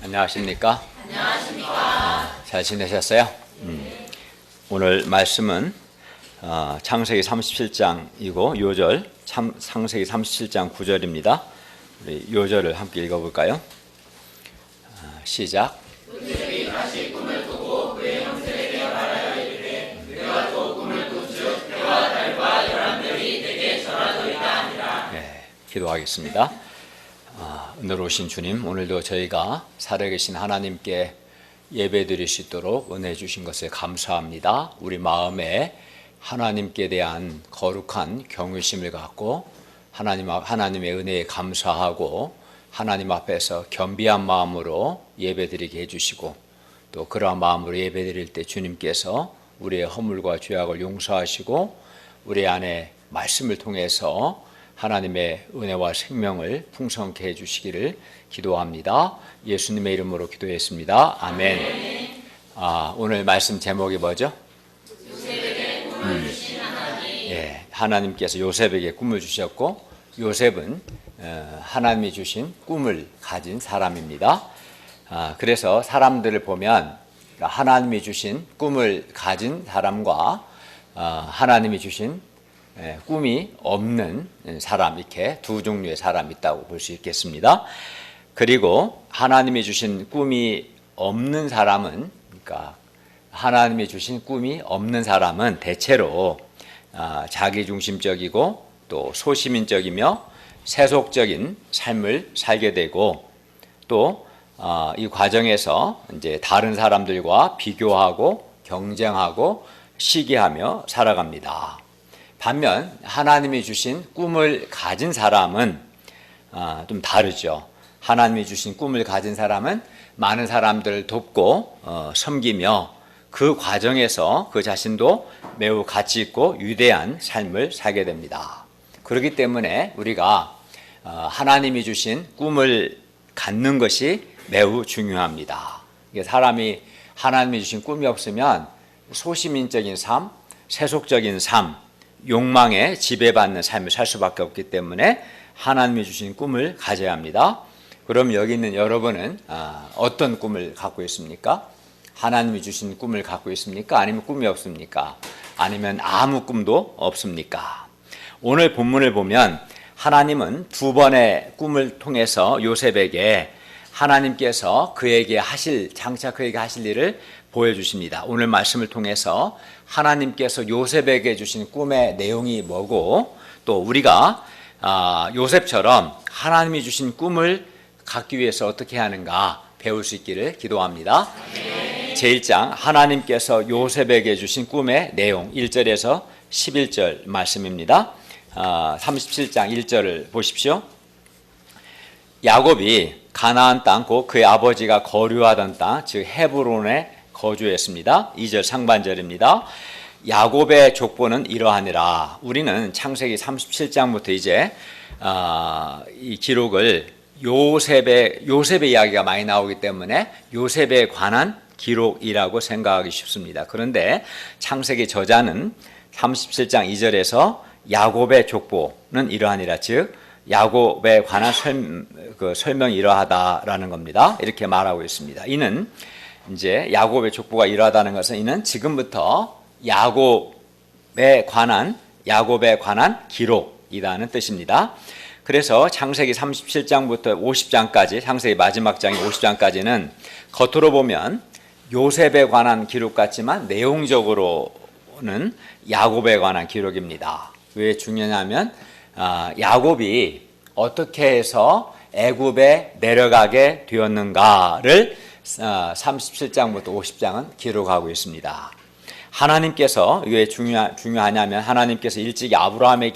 안녕하십니까? 잘 지내셨어요? 오늘 말씀은 창세기 37장이고 요절 창세기 37장 9절입니다. 우리 요절을 함께 읽어볼까요? 시작. 요셉이 다시 꿈을 꾸고 그의 형제에게 말하여 이르되 내가 또 꿈을 꾼즉 해와 달과 열한별이 내게 절하더이다 하니라. 기도하겠습니다. 은혜로우신 주님, 오늘도 저희가 살아계신 하나님께 예배드릴 수 있도록 은혜 주신 것에 감사합니다. 우리 마음에 하나님께 대한 거룩한 경외심을 갖고 하나님의 은혜에 감사하고 하나님 앞에서 겸비한 마음으로 예배드리게 해주시고, 또 그러한 마음으로 예배드릴 때 주님께서 우리의 허물과 죄악을 용서하시고 우리 안에 말씀을 통해서 하나님의 은혜와 생명을 풍성케 해주시기를 기도합니다. 예수님의 이름으로 기도했습니다. 아멘. 오늘 말씀 제목이 뭐죠? 요셉에게 꿈을 주신 하나님. 하나님께서 요셉에게 꿈을 주셨고, 요셉은 하나님이 주신 꿈을 가진 사람입니다. 그래서 사람들을 보면 하나님이 주신 꿈을 가진 사람과 하나님이 주신 꿈이 없는 사람, 이렇게 두 종류의 사람이 있다고 볼 수 있겠습니다. 그리고 하나님이 주신 꿈이 없는 사람은, 그러니까 하나님이 주신 꿈이 없는 사람은 대체로 자기중심적이고 또 소시민적이며 세속적인 삶을 살게 되고, 또 이 과정에서 이제 다른 사람들과 비교하고 경쟁하고 시기하며 살아갑니다. 반면 하나님이 주신 꿈을 가진 사람은 좀 다르죠. 하나님이 주신 꿈을 가진 사람은 많은 사람들을 돕고 섬기며 그 과정에서 그 자신도 매우 가치 있고 위대한 삶을 살게 됩니다. 그렇기 때문에 우리가 하나님이 주신 꿈을 갖는 것이 매우 중요합니다. 사람이 하나님이 주신 꿈이 없으면 소시민적인 삶, 세속적인 삶, 욕망에 지배받는 삶을 살 수밖에 없기 때문에 하나님이 주신 꿈을 가져야 합니다. 그럼 여기 있는 여러분은 어떤 꿈을 갖고 있습니까? 하나님이 주신 꿈을 갖고 있습니까? 아니면 꿈이 없습니까? 아니면 아무 꿈도 없습니까? 오늘 본문을 보면 하나님은 두 번의 꿈을 통해서 요셉에게 하나님께서 장차 그에게 하실 일을 보여주십니다. 오늘 말씀을 통해서 하나님께서 요셉에게 주신 꿈의 내용이 뭐고, 또 우리가 요셉처럼 하나님이 주신 꿈을 갖기 위해서 어떻게 하는가 배울 수 있기를 기도합니다. 제1장 하나님께서 요셉에게 주신 꿈의 내용 1절에서 11절 말씀입니다. 37장 1절을 보십시오. 야곱이 가나안 땅, 곧 그의 아버지가 거류하던 땅, 즉 헤브론에 거주했습니다. 2절 상반절입니다. 야곱의 족보는 이러하니라. 우리는 창세기 37장부터 이제 이 기록을 요셉의 이야기가 많이 나오기 때문에 요셉에 관한 기록이라고 생각하기 쉽습니다. 그런데 창세기 저자는 37장 2절에서 야곱의 족보는 이러하니라, 즉 야곱에 관한 설명이 이러하다라는 겁니다. 이렇게 말하고 있습니다. 이는 이제 야곱의 족보가 이러하다는 것은 이는 지금부터 야곱에 관한 기록이라는 뜻입니다. 그래서 창세기 37장부터 50장까지, 창세기 마지막 장인 50장까지는 겉으로 보면 요셉에 관한 기록 같지만 내용적으로는 야곱에 관한 기록입니다. 왜 중요하냐면 야곱이 어떻게 해서 애굽에 내려가게 되었는가를 37장부터 50장은 기록하고 있습니다. 하나님께서 왜 중요하냐면 하나님께서 일찍이 아브라함의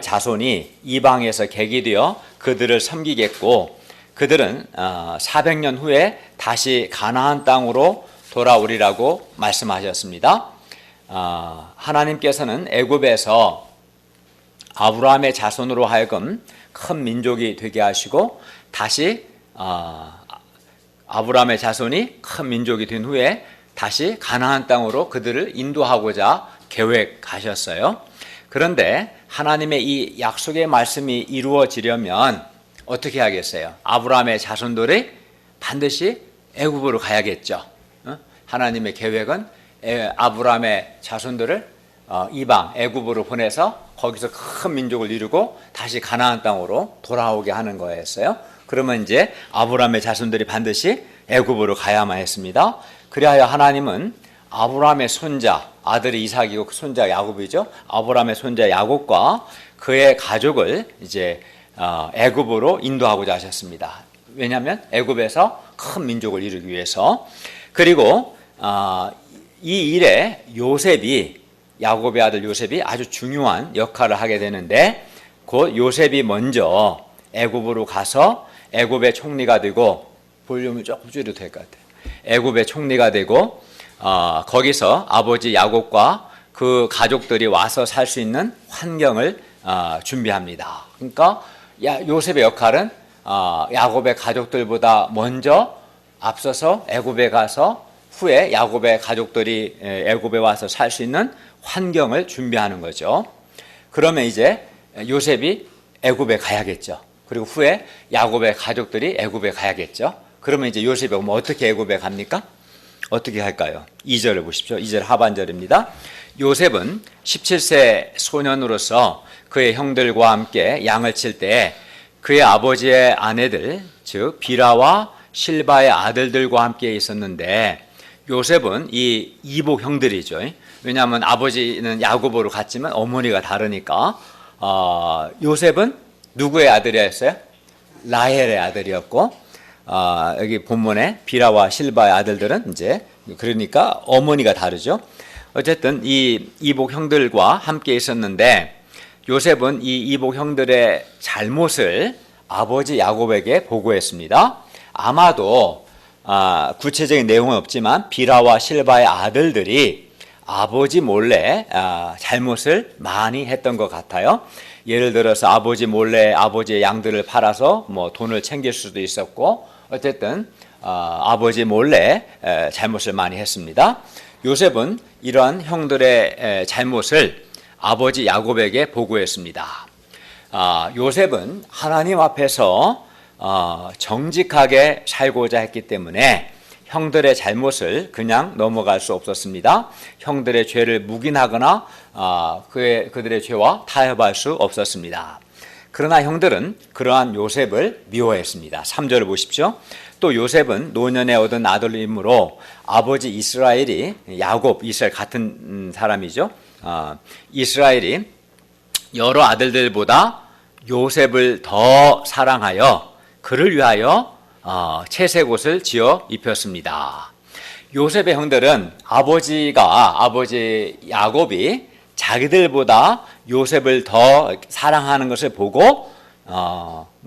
자손이 이방에서 객이 그들을 섬기겠고, 그들은 400년 후에 다시 가나안 땅으로 돌아오리라고 말씀하셨습니다. 하나님께서는 애굽에서 아브라함의 자손으로 하여금 큰 민족이 되게 하시고, 다시 아브라함의 자손이 큰 민족이 된 후에 다시 가나안 땅으로 그들을 인도하고자 계획하셨어요. 그런데 하나님의 이 약속의 말씀이 이루어지려면 어떻게 하겠어요? 아브라함의 자손들이 반드시 애굽으로 가야겠죠. 하나님의 계획은 아브라함의 자손들을 이방 애굽으로 보내서 거기서 큰 민족을 이루고 다시 가나안 땅으로 돌아오게 하는 거였어요. 그러면 이제 아브라함의 자손들이 반드시 애굽으로 가야만 했습니다. 그리하여 하나님은 아브라함의 손자, 아들이 이삭이고 손자 야곱이죠. 아브라함의 손자 야곱과 그의 가족을 이제 애굽으로 인도하고자 하셨습니다. 왜냐하면 애굽에서 큰 민족을 이루기 위해서. 그리고 이 일에 요셉이, 야곱의 아들 요셉이 아주 중요한 역할을 하게 되는데, 그 요셉이 먼저 애굽으로 가서 애굽의 총리가 되고, 볼륨을 조금 줄여도 될 것 같아요. 애굽의 총리가 되고 거기서 아버지 야곱과 그 가족들이 와서 살 수 있는 환경을 준비합니다. 그러니까 요셉의 역할은 야곱의 가족들보다 먼저 앞서서 애굽에 가서 후에 야곱의 가족들이 애굽에 와서 살 수 있는 환경을 준비하는 거죠. 그러면 이제 요셉이 애굽에 가야겠죠. 그리고 후에 야곱의 가족들이 애굽에 가야겠죠. 그러면 이제 요셉이 오면 어떻게 애굽에 갑니까? 어떻게 할까요? 2절을 보십시오. 2절 하반절입니다. 요셉은 17세 소년으로서 그의 형들과 함께 양을 칠 때 그의 아버지의 아내들, 즉 비라와 실바의 아들들과 함께 있었는데, 요셉은 이 이복 형들이죠. 왜냐하면 아버지는 야곱으로 갔지만 어머니가 다르니까 요셉은 누구의 아들이었어요? 라헬의 아들이었고, 여기 본문에 비라와 실바의 아들들은 이제 그러니까 어머니가 다르죠. 어쨌든 이 이복 형들과 함께 있었는데, 요셉은 이 이복 형들의 잘못을 아버지 야곱에게 보고했습니다. 아마도 구체적인 내용은 없지만 비라와 실바의 아들들이 아버지 몰래 잘못을 많이 했던 것 같아요. 예를 들어서 아버지 몰래 아버지의 양들을 팔아서 뭐 돈을 챙길 수도 있었고, 어쨌든 아버지 몰래 잘못을 많이 했습니다. 요셉은 이러한 형들의 잘못을 아버지 야곱에게 보고했습니다. 요셉은 하나님 앞에서 정직하게 살고자 했기 때문에 형들의 잘못을 그냥 넘어갈 수 없었습니다. 형들의 죄를 묵인하거나 그들의 죄와 타협할 수 없었습니다. 그러나 형들은 그러한 요셉을 미워했습니다. 3절을 보십시오. 또 요셉은 노년에 얻은 아들이므로 아버지 이스라엘이, 야곱, 이스라엘 같은 사람이죠. 이스라엘이 여러 아들들보다 요셉을 더 사랑하여 그를 위하여 채색옷을 지어 입혔습니다. 요셉의 형들은 아버지 야곱이 자기들보다 요셉을 더 사랑하는 것을 보고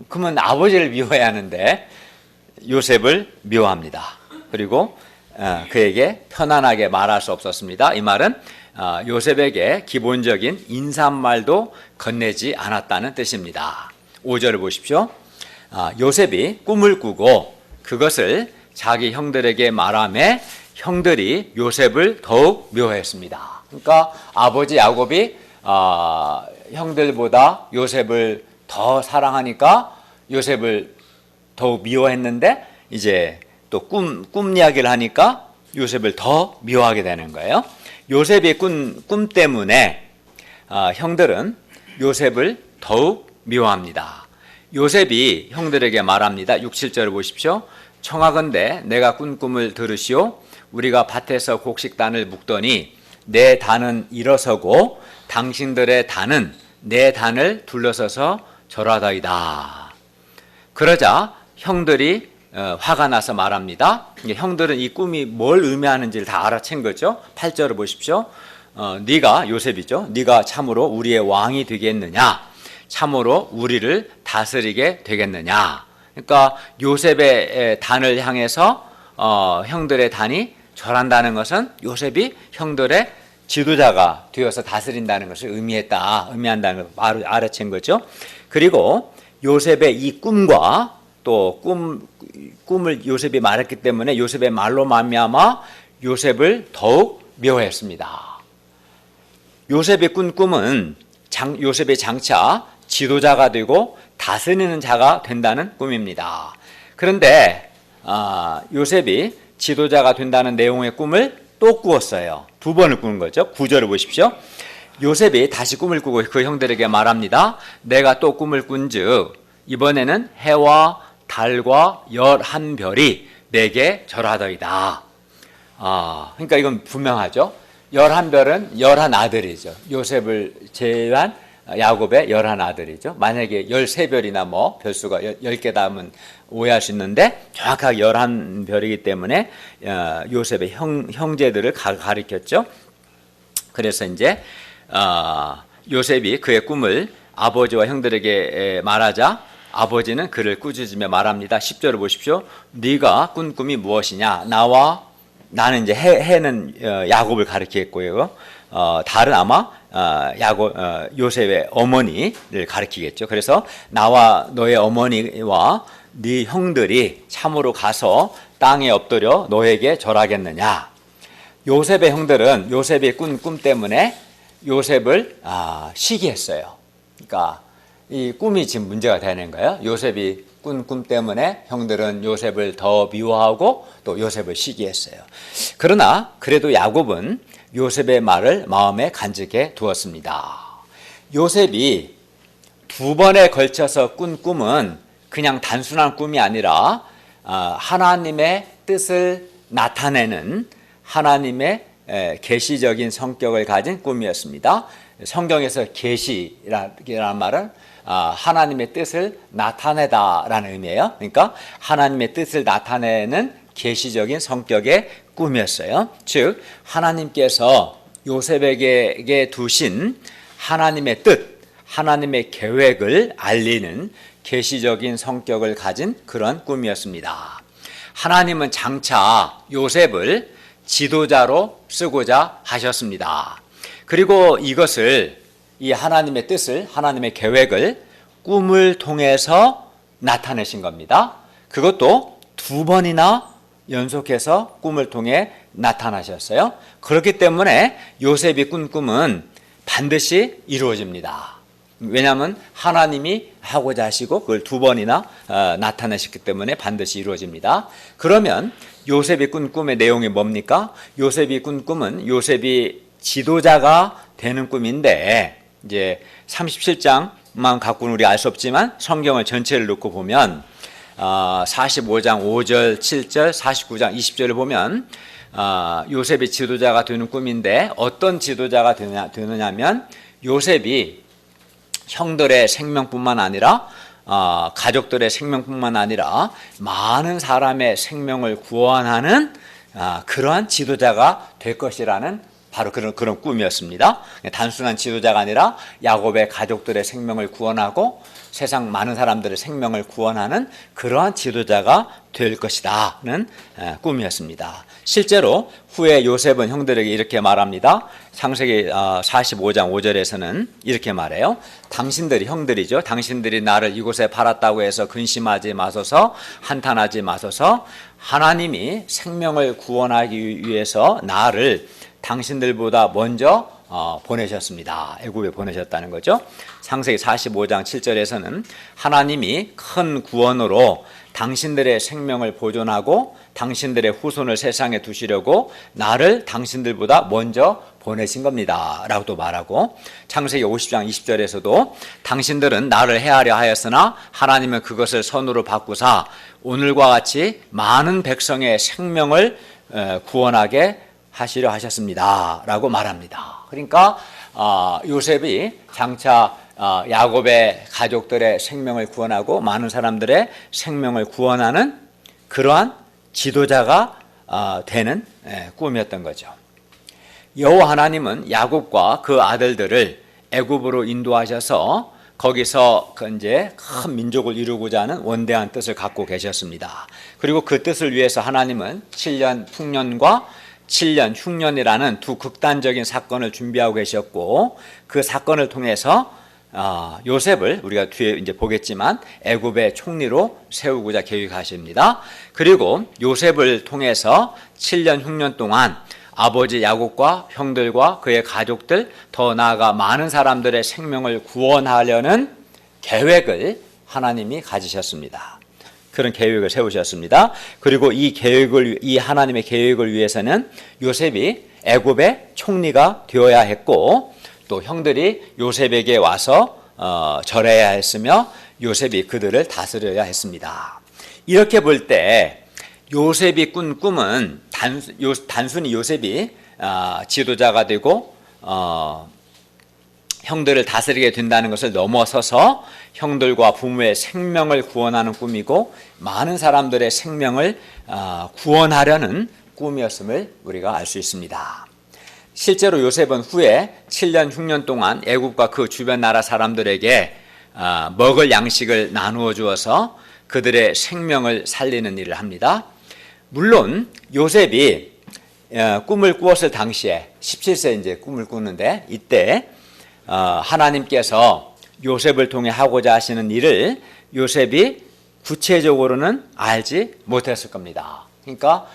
그러면 아버지를 미워해야 하는데 요셉을 미워합니다. 그리고 그에게 편안하게 말할 수 없었습니다. 이 말은 요셉에게 기본적인 인사말도 건네지 않았다는 뜻입니다. 5절을 보십시오. 요셉이 꿈을 꾸고 그것을 자기 형들에게 말하며 형들이 요셉을 더욱 미워했습니다. 그러니까 아버지 야곱이 형들보다 요셉을 더 사랑하니까 요셉을 더욱 미워했는데, 이제 또 꿈 이야기를 하니까 요셉을 더 미워하게 되는 거예요. 요셉의 꿈 때문에 형들은 요셉을 더욱 미워합니다. 요셉이 형들에게 말합니다. 6, 7절을 보십시오. 청하건대 내가 꾼 꿈을 들으시오. 우리가 밭에서 곡식단을 묶더니 내 단은 일어서고 당신들의 단은 내 단을 둘러서서 절하더이다. 그러자 형들이 화가 나서 말합니다. 형들은 이 꿈이 뭘 의미하는지를 다 알아챈 거죠. 8절을 보십시오. 네가 요셉이죠. 네가 참으로 우리의 왕이 되겠느냐? 참으로 우리를 다스리게 되겠느냐? 그러니까 요셉의 단을 향해서 형들의 단이 절한다는 것은 요셉이 형들의 지도자가 되어서 다스린다는 것을 의미한다는 걸 바로 알아챈 거죠. 그리고 요셉의 이 꿈과 또 꿈을 요셉이 말했기 때문에 요셉의 말로 말미암아 요셉을 더욱 미워했습니다. 요셉이 꾼 꿈은 요셉이 장차 지도자가 되고 다스리는 자가 된다는 꿈입니다. 그런데 요셉이 지도자가 된다는 내용의 꿈을 또 꾸었어요. 두 번을 꾸는 거죠. 9절을 보십시오. 요셉이 다시 꿈을 꾸고 그 형들에게 말합니다. 내가 또 꿈을 꾼즉 이번에는 해와 달과 11별이 내게 절하더이다. 그러니까 이건 분명하죠. 11별은 11아들이죠. 요셉을 제외한 야곱의 11아들이죠. 만약에 13별이나 뭐 별수가 10개 닿으면 오해할 수 있는데 정확하게 11별이기 때문에 요셉의 형제들을 가리켰죠. 그래서 이제 요셉이 그의 꿈을 아버지와 형들에게 말하자 아버지는 그를 꾸짖으며 말합니다. 10절을 보십시오. 네가 꾼 꿈이 무엇이냐? 나는 이제 해는 야곱을 가리키겠고요. 달은 아마 요셉의 어머니를 가리키겠죠. 그래서 나와 너의 어머니와 네 형들이 참으로 가서 땅에 엎드려 너에게 절하겠느냐? 요셉의 형들은 요셉이 꾼 꿈 때문에 요셉을 시기했어요. 그러니까 이 꿈이 지금 문제가 되는 거예요. 요셉이 꾼 꿈 때문에 형들은 요셉을 더 미워하고 또 요셉을 시기했어요. 그러나 그래도 야곱은 요셉의 말을 마음에 간직해 두었습니다. 요셉이 두 번에 걸쳐서 꾼 꿈은 그냥 단순한 꿈이 아니라 하나님의 뜻을 나타내는 하나님의 계시적인 성격을 가진 꿈이었습니다. 성경에서 계시라는 말은 하나님의 뜻을 나타내다라는 의미예요. 그러니까 하나님의 뜻을 나타내는 계시적인 성격의 꿈이었어요. 즉 하나님께서 요셉에게 두신 하나님의 뜻, 하나님의 계획을 알리는 계시적인 성격을 가진 그런 꿈이었습니다. 하나님은 장차 요셉을 지도자로 쓰고자 하셨습니다. 그리고 이것을 이 하나님의 뜻을 하나님의 계획을 꿈을 통해서 나타내신 겁니다. 그것도 두 번이나 연속해서 꿈을 통해 나타나셨어요. 그렇기 때문에 요셉이 꾼 꿈은 반드시 이루어집니다. 왜냐하면 하나님이 하고자 하시고 그걸 두 번이나 나타내셨기 때문에 반드시 이루어집니다. 그러면 요셉이 꾼 꿈의 내용이 뭡니까? 요셉이 꾼 꿈은 요셉이 지도자가 되는 꿈인데 이제 37장만 갖고는 우리 알 수 없지만 성경을 전체를 놓고 보면 45장 5절, 7절, 49장 20절을 보면 요셉이 지도자가 되는 꿈인데 어떤 지도자가 되느냐면 요셉이 형들의 생명뿐만 아니라 가족들의 생명뿐만 아니라 많은 사람의 생명을 구원하는 그러한 지도자가 될 것이라는 바로 그런 꿈이었습니다. 단순한 지도자가 아니라 야곱의 가족들의 생명을 구원하고 세상 많은 사람들의 생명을 구원하는 그러한 지도자가 될 것이다는 꿈이었습니다. 실제로 후에 요셉은 형들에게 이렇게 말합니다. 창세기 45장 5절에서는 이렇게 말해요. 당신들이 형들이죠. 당신들이 나를 이곳에 팔았다고 해서 근심하지 마소서, 한탄하지 마소서. 하나님이 생명을 구원하기 위해서 나를 당신들보다 먼저 보내셨습니다. 애굽에 보내셨다는 거죠. 창세기 45장 7절에서는 하나님이 큰 구원으로 당신들의 생명을 보존하고 당신들의 후손을 세상에 두시려고 나를 당신들보다 먼저 보내신 겁니다 라고 또 말하고, 창세기 50장 20절에서도 당신들은 나를 해하려 하였으나 하나님은 그것을 선으로 바꾸사 오늘과 같이 많은 백성의 생명을 구원하게 하시려 하셨습니다 라고 말합니다. 그러니까 요셉이 장차 야곱의 가족들의 생명을 구원하고 많은 사람들의 생명을 구원하는 그러한 지도자가 되는 꿈이었던 거죠. 여호와 하나님은 야곱과 그 아들들을 애굽으로 인도하셔서 거기서 이제 큰 민족을 이루고자 하는 원대한 뜻을 갖고 계셨습니다. 그리고 그 뜻을 위해서 하나님은 7년 풍년과 7년 흉년이라는 두 극단적인 사건을 준비하고 계셨고, 그 사건을 통해서 요셉을 우리가 뒤에 이제 보겠지만 애굽의 총리로 세우고자 계획하십니다. 그리고 요셉을 통해서 7년 흉년 동안 아버지 야곱과 형들과 그의 가족들, 더 나아가 많은 사람들의 생명을 구원하려는 계획을 하나님이 가지셨습니다. 그런 계획을 세우셨습니다. 그리고 이 하나님의 계획을 위해서는 요셉이 애굽의 총리가 되어야 했고, 또 형들이 요셉에게 와서 절해야 했으며 요셉이 그들을 다스려야 했습니다. 이렇게 볼 때 요셉이 꾼 꿈은 단순히 요셉이 지도자가 되고 형들을 다스리게 된다는 것을 넘어서서 형들과 부모의 생명을 구원하는 꿈이고 많은 사람들의 생명을 구원하려는 꿈이었음을 우리가 알 수 있습니다. 실제로 요셉은 후에 7년, 6년 동안 애굽과 그 주변 나라 사람들에게 먹을 양식을 나누어 주어서 그들의 생명을 살리는 일을 합니다. 물론 요셉이 꿈을 꾸었을 당시에 17세 이제 꿈을 꾸는데, 이때 하나님께서 요셉을 통해 하고자 하시는 일을 요셉이 구체적으로는 알지 못했을 겁니다. 그러니까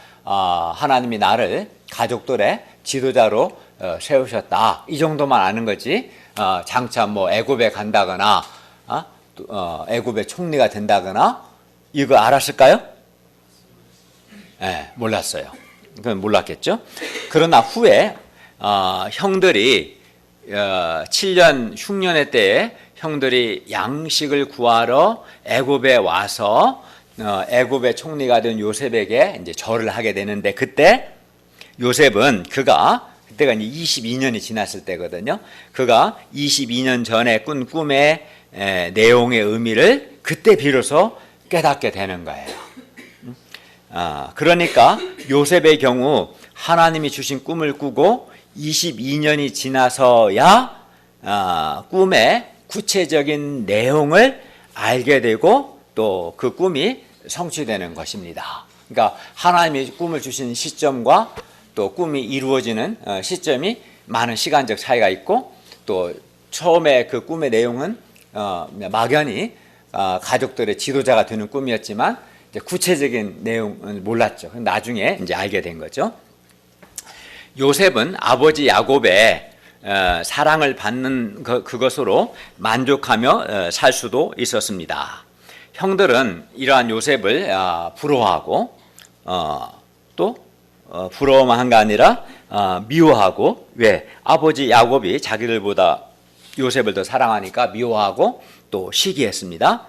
하나님이 나를 가족들의 지도자로 세우셨다, 이 정도만 아는 거지, 장차 뭐 애굽에 간다거나 애굽의 총리가 된다거나 이거 알았을까요? 네, 몰랐어요. 그건 몰랐겠죠. 그러나 후에 형들이 7년 흉년의 때에 형들이 양식을 구하러 애굽에 와서 애굽의 총리가 된 요셉에게 이제 절을 하게 되는데, 그때 요셉은 그때가 이제 22년이 지났을 때거든요. 그가 22년 전에 꾼 꿈의 내용의 의미를 그때 비로소 깨닫게 되는 거예요. 그러니까 요셉의 경우 하나님이 주신 꿈을 꾸고 22년이 지나서야 꿈의 구체적인 내용을 알게 되고 또 그 꿈이 성취되는 것입니다. 그러니까 하나님이 꿈을 주신 시점과 또 꿈이 이루어지는 시점이 많은 시간적 차이가 있고, 또 처음에 그 꿈의 내용은 막연히 가족들의 지도자가 되는 꿈이었지만 이제 구체적인 내용은 몰랐죠. 나중에 이제 알게 된 거죠. 요셉은 아버지 야곱의 사랑을 받는 그것으로 만족하며 살 수도 있었습니다. 형들은 이러한 요셉을 부러워하고 또 부러워만 한 게 아니라 미워하고, 왜? 아버지 야곱이 자기들보다 요셉을 더 사랑하니까 미워하고 또 시기했습니다.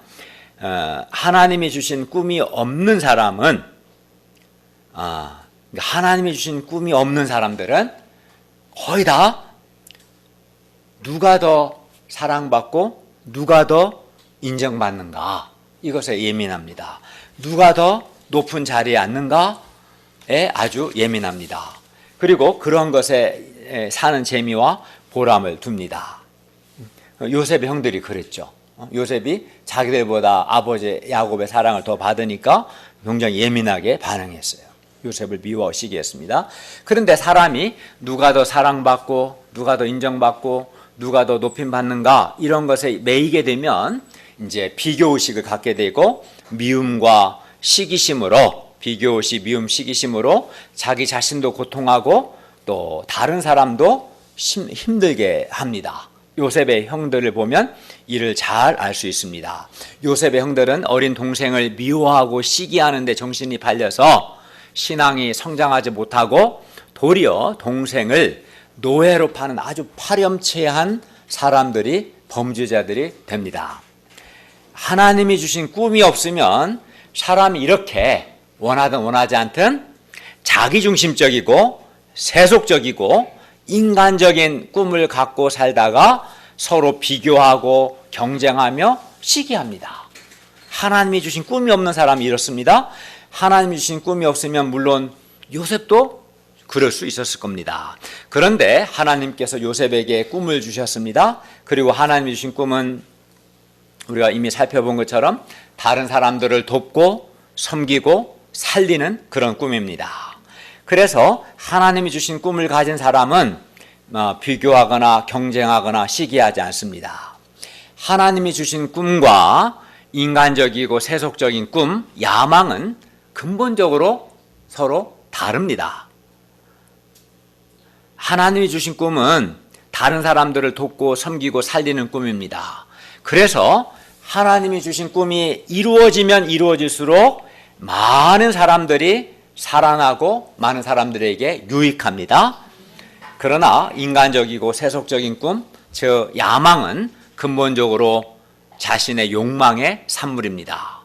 하나님이 주신 꿈이 없는 사람은 하나님이 주신 꿈이 없는 사람들은 거의 다 누가 더 사랑받고 누가 더 인정받는가, 이것에 예민합니다. 누가 더 높은 자리에 앉는가에 아주 예민합니다. 그리고 그런 것에 사는 재미와 보람을 둡니다. 요셉의 형들이 그랬죠. 요셉이 자기들보다 아버지 야곱의 사랑을 더 받으니까 굉장히 예민하게 반응했어요. 요셉을 미워시기 했습니다. 그런데 사람이 누가 더 사랑받고 누가 더 인정받고 누가 더 높임받는가, 이런 것에 매이게 되면 이제 비교의식을 갖게 되고 미움과 시기심으로, 비교의식, 미움, 시기심으로 자기 자신도 고통하고 또 다른 사람도 힘들게 합니다. 요셉의 형들을 보면 이를 잘 알 수 있습니다. 요셉의 형들은 어린 동생을 미워하고 시기하는 데 정신이 팔려서 신앙이 성장하지 못하고 도리어 동생을 노예로 파는 아주 파렴치한 사람들이, 범죄자들이 됩니다. 하나님이 주신 꿈이 없으면 사람이 이렇게 원하든 원하지 않든 자기중심적이고 세속적이고 인간적인 꿈을 갖고 살다가 서로 비교하고 경쟁하며 시기합니다. 하나님이 주신 꿈이 없는 사람이 이렇습니다. 하나님이 주신 꿈이 없으면 물론 요셉도 그럴 수 있었을 겁니다. 그런데 하나님께서 요셉에게 꿈을 주셨습니다. 그리고 하나님이 주신 꿈은 우리가 이미 살펴본 것처럼 다른 사람들을 돕고 섬기고 살리는 그런 꿈입니다. 그래서 하나님이 주신 꿈을 가진 사람은 비교하거나 경쟁하거나 시기하지 않습니다. 하나님이 주신 꿈과 인간적이고 세속적인 꿈, 야망은 근본적으로 서로 다릅니다. 하나님이 주신 꿈은 다른 사람들을 돕고 섬기고 살리는 꿈입니다. 그래서 하나님이 주신 꿈이 이루어지면 이루어질수록 많은 사람들이 살아나고 많은 사람들에게 유익합니다. 그러나 인간적이고 세속적인 꿈, 즉 야망은 근본적으로 자신의 욕망의 산물입니다.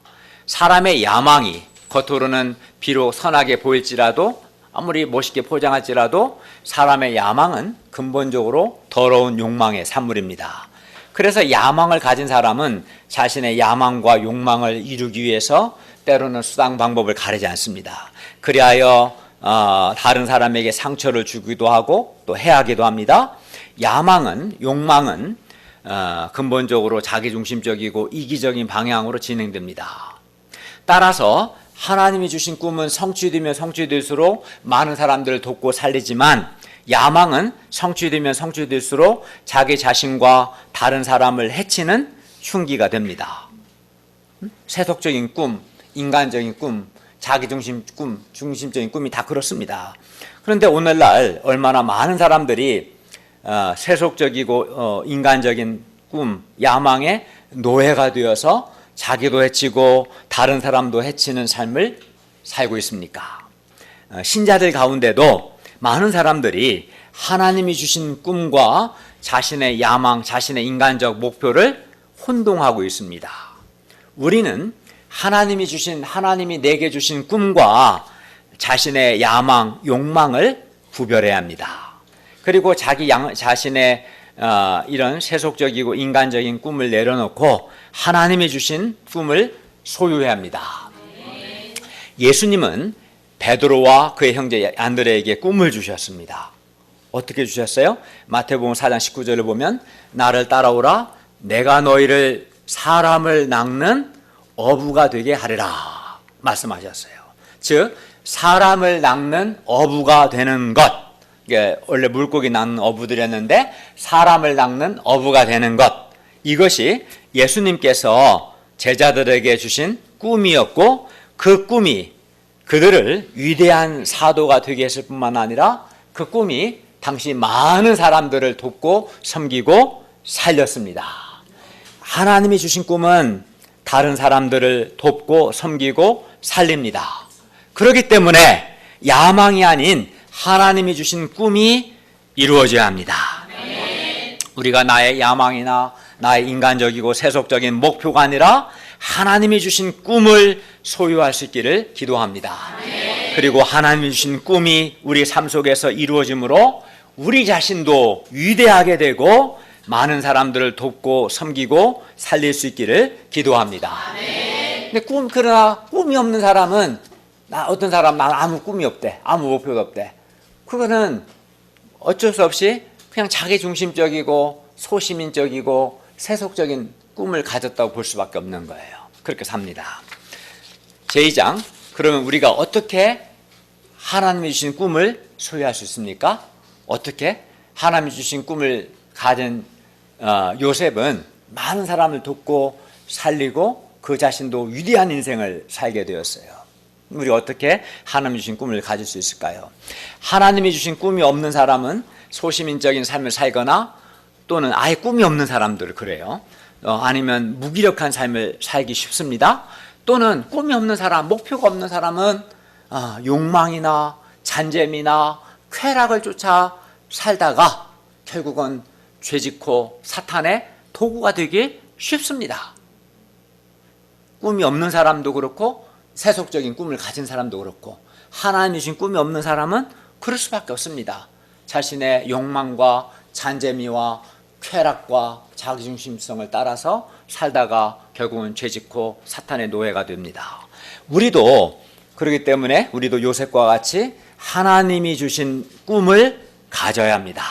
사람의 야망이 겉으로는 비록 선하게 보일지라도, 아무리 멋있게 포장할지라도 사람의 야망은 근본적으로 더러운 욕망의 산물입니다. 그래서 야망을 가진 사람은 자신의 야망과 욕망을 이루기 위해서 때로는 수단 방법을 가리지 않습니다. 그리하여 다른 사람에게 상처를 주기도 하고 또 해하기도 합니다. 야망은, 욕망은 근본적으로 자기중심적이고 이기적인 방향으로 진행됩니다. 따라서 하나님이 주신 꿈은 성취되면 성취될수록 많은 사람들을 돕고 살리지만, 야망은 성취되면 성취될수록 자기 자신과 다른 사람을 해치는 흉기가 됩니다. 세속적인 꿈, 인간적인 꿈, 자기중심 꿈, 중심적인 꿈이 다 그렇습니다. 그런데 오늘날 얼마나 많은 사람들이 세속적이고 인간적인 꿈, 야망의 노예가 되어서 자기도 해치고 다른 사람도 해치는 삶을 살고 있습니까? 신자들 가운데도 많은 사람들이 하나님이 주신 꿈과 자신의 야망, 자신의 인간적 목표를 혼동하고 있습니다. 우리는 하나님이 내게 주신 꿈과 자신의 야망, 욕망을 구별해야 합니다. 그리고 자신의 이런 세속적이고 인간적인 꿈을 내려놓고 하나님이 주신 꿈을 소유해야 합니다. 예수님은 베드로와 그의 형제 안드레에게 꿈을 주셨습니다. 어떻게 주셨어요? 마태복음 4장 19절을 보면 나를 따라오라, 내가 너희를 사람을 낚는 어부가 되게 하리라 말씀하셨어요. 즉 사람을 낚는 어부가 되는 것, 이게 원래 물고기 낚는 어부들이었는데 사람을 낚는 어부가 되는 것, 이것이 예수님께서 제자들에게 주신 꿈이었고, 그 꿈이 그들을 위대한 사도가 되게 했을 뿐만 아니라 그 꿈이 당시 많은 사람들을 돕고 섬기고 살렸습니다. 하나님이 주신 꿈은 다른 사람들을 돕고 섬기고 살립니다. 그렇기 때문에 야망이 아닌 하나님이 주신 꿈이 이루어져야 합니다. 우리가 나의 야망이나 나의 인간적이고 세속적인 목표가 아니라 하나님이 주신 꿈을 소유할 수 있기를 기도합니다. 그리고 하나님이 주신 꿈이 우리 삶 속에서 이루어짐으로 우리 자신도 위대하게 되고 많은 사람들을 돕고 섬기고 살릴 수 있기를 기도합니다. 근데 그러나 꿈이 없는 사람은, 어떤 사람은 난 아무 꿈이 없대, 아무 목표가 없대. 그거는 어쩔 수 없이 그냥 자기중심적이고 소시민적이고 세속적인 꿈을 가졌다고 볼 수밖에 없는 거예요. 그렇게 삽니다. 제2장, 그러면 우리가 어떻게 하나님이 주신 꿈을 소유할 수 있습니까? 어떻게? 하나님이 주신 꿈을 가진 요셉은 많은 사람을 돕고 살리고 그 자신도 위대한 인생을 살게 되었어요. 우리 어떻게 하나님이 주신 꿈을 가질 수 있을까요? 하나님이 주신 꿈이 없는 사람은 소시민적인 삶을 살거나, 또는 아예 꿈이 없는 사람들 그래요. 아니면 무기력한 삶을 살기 쉽습니다. 또는 꿈이 없는 사람, 목표가 없는 사람은 욕망이나 잔재미나 쾌락을 쫓아 살다가 결국은 죄짓고 사탄의 도구가 되기 쉽습니다. 꿈이 없는 사람도 그렇고 세속적인 꿈을 가진 사람도 그렇고, 하나님이 주신 꿈이 없는 사람은 그럴 수밖에 없습니다. 자신의 욕망과 잔재미와 쾌락과 자기중심성을 따라서 살다가 결국은 죄짓고 사탄의 노예가 됩니다. 우리도 그렇기 때문에 우리도 요셉과 같이 하나님이 주신 꿈을 가져야 합니다.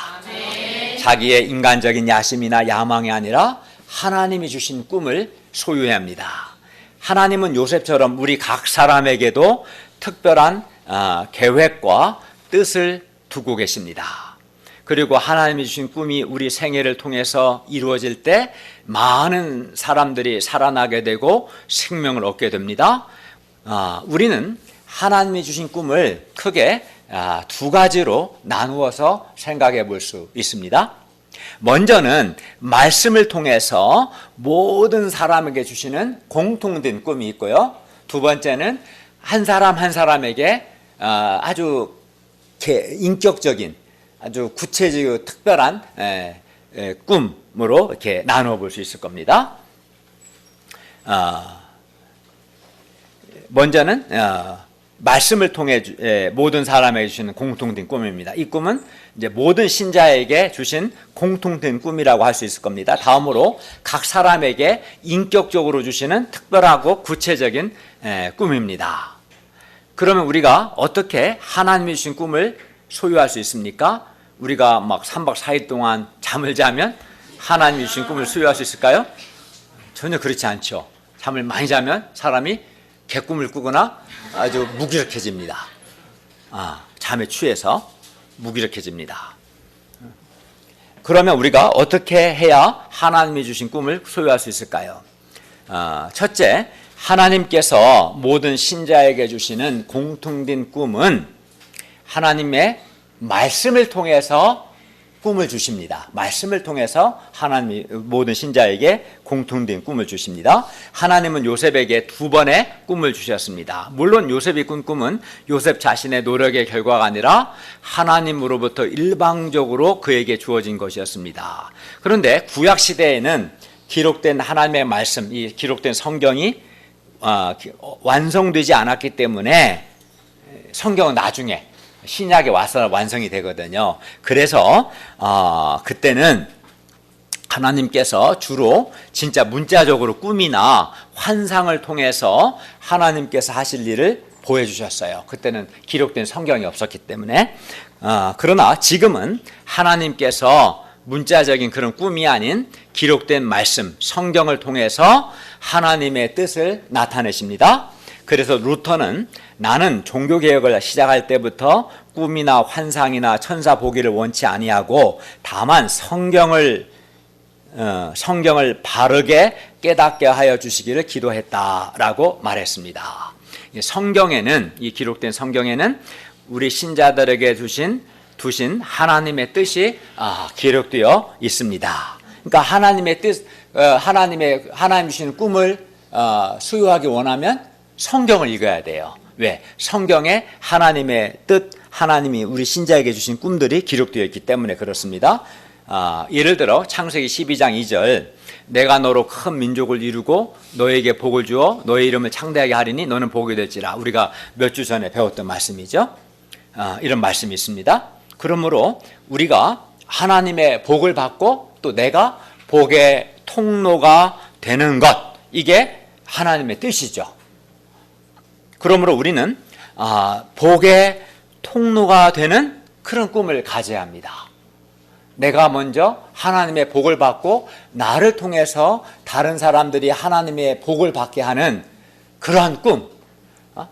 자기의 인간적인 야심이나 야망이 아니라 하나님이 주신 꿈을 소유해야 합니다. 하나님은 요셉처럼 우리 각 사람에게도 특별한 계획과 뜻을 두고 계십니다. 그리고 하나님이 주신 꿈이 우리 생애를 통해서 이루어질 때 많은 사람들이 살아나게 되고 생명을 얻게 됩니다. 우리는 하나님이 주신 꿈을 크게 두 가지로 나누어서 생각해 볼 수 있습니다. 먼저는 말씀을 통해서 모든 사람에게 주시는 공통된 꿈이 있고요. 두 번째는 한 사람 한 사람에게 아주 인격적인, 아주 구체적이고 특별한 꿈으로 이렇게 나누어 볼 수 있을 겁니다. 먼저는 말씀을 통해 모든 사람에게 주시는 공통된 꿈입니다. 이 꿈은 이제 모든 신자에게 주신 공통된 꿈이라고 할 수 있을 겁니다. 다음으로 각 사람에게 인격적으로 주시는 특별하고 구체적인 꿈입니다. 그러면 우리가 어떻게 하나님이 주신 꿈을 소유할 수 있습니까? 우리가 막 3박 4일 동안 잠을 자면 하나님이 주신 꿈을 소유할 수 있을까요? 전혀 그렇지 않죠. 잠을 많이 자면 사람이 개꿈을 꾸거나 아주 무기력해집니다. 잠에 취해서 무기력해집니다. 그러면 우리가 어떻게 해야 하나님이 주신 꿈을 소유할 수 있을까요? 첫째, 하나님께서 모든 신자에게 주시는 공통된 꿈은 하나님의 말씀을 통해서 꿈을 주십니다. 말씀을 통해서 하나님이 모든 신자에게 공통된 꿈을 주십니다. 하나님은 요셉에게 2번의 꿈을 주셨습니다. 물론 요셉이 꾼 꿈은 요셉 자신의 노력의 결과가 아니라 하나님으로부터 일방적으로 그에게 주어진 것이었습니다. 그런데 구약 시대에는 기록된 하나님의 말씀, 이 기록된 성경이 완성되지 않았기 때문에 성경은 나중에 신약에 와서 완성이 되거든요. 그래서 그때는 하나님께서 주로 진짜 문자적으로 꿈이나 환상을 통해서 하나님께서 하실 일을 보여주셨어요. 그때는 기록된 성경이 없었기 때문에. 그러나 지금은 하나님께서 문자적인 그런 꿈이 아닌 기록된 말씀, 성경을 통해서 하나님의 뜻을 나타내십니다. 그래서 루터는 나는 종교개혁을 시작할 때부터 꿈이나 환상이나 천사 보기를 원치 아니하고 다만 성경을 바르게 깨닫게 하여 주시기를 기도했다라고 말했습니다. 성경에는, 이 기록된 성경에는 우리 신자들에게 두신 하나님의 뜻이 기록되어 있습니다. 그러니까 하나님의 뜻, 하나님 주시는 꿈을 수유하기 원하면 성경을 읽어야 돼요. 왜? 성경에 하나님의 뜻, 하나님이 우리 신자에게 주신 꿈들이 기록되어 있기 때문에 그렇습니다. 예를 들어 창세기 12장 2절 내가 너로 큰 민족을 이루고 너에게 복을 주어 너의 이름을 창대하게 하리니 너는 복이 될지라. 우리가 몇 주 전에 배웠던 말씀이죠. 이런 말씀이 있습니다. 그러므로 우리가 하나님의 복을 받고 또 내가 복의 통로가 되는 것, 이게 하나님의 뜻이죠. 그러므로 우리는 복의 통로가 되는 그런 꿈을 가져야 합니다. 내가 먼저 하나님의 복을 받고 나를 통해서 다른 사람들이 하나님의 복을 받게 하는 그러한 꿈,